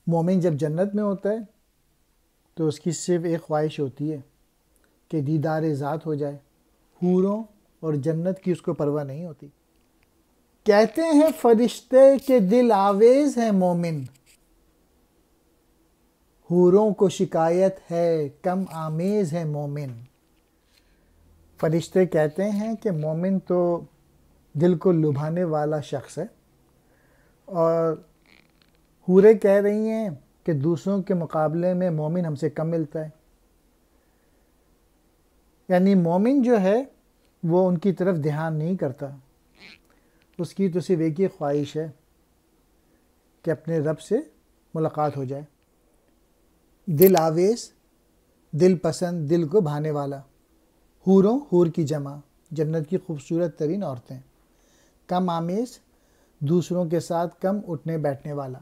مومن جب جنت میں ہوتا ہے تو اس کی صرف ایک خواہش ہوتی ہے کہ دیدار ذات ہو جائے، حوروں اور جنت کی اس کو پرواہ نہیں ہوتی۔ کہتے ہیں فرشتے کہ دل آویز ہے مومن، حوروں کو شکایت ہے کم آمیز ہے مومن۔ فرشتے کہتے ہیں کہ مومن تو دل کو لبھانے والا شخص ہے، اور حوریں کہہ رہی ہیں کہ دوسروں کے مقابلے میں مومن ہم سے کم ملتا ہے۔ یعنی مومن جو ہے وہ ان کی طرف دھیان نہیں کرتا، اس کی تو صرف ایک ہی خواہش ہے کہ اپنے رب سے ملاقات ہو جائے۔ دل آویز، دل پسند، دل کو بھانے والا، حوروں، حور کی جمع، جنت کی خوبصورت ترین عورتیں، کم آمیز، دوسروں کے ساتھ کم اٹھنے بیٹھنے والا۔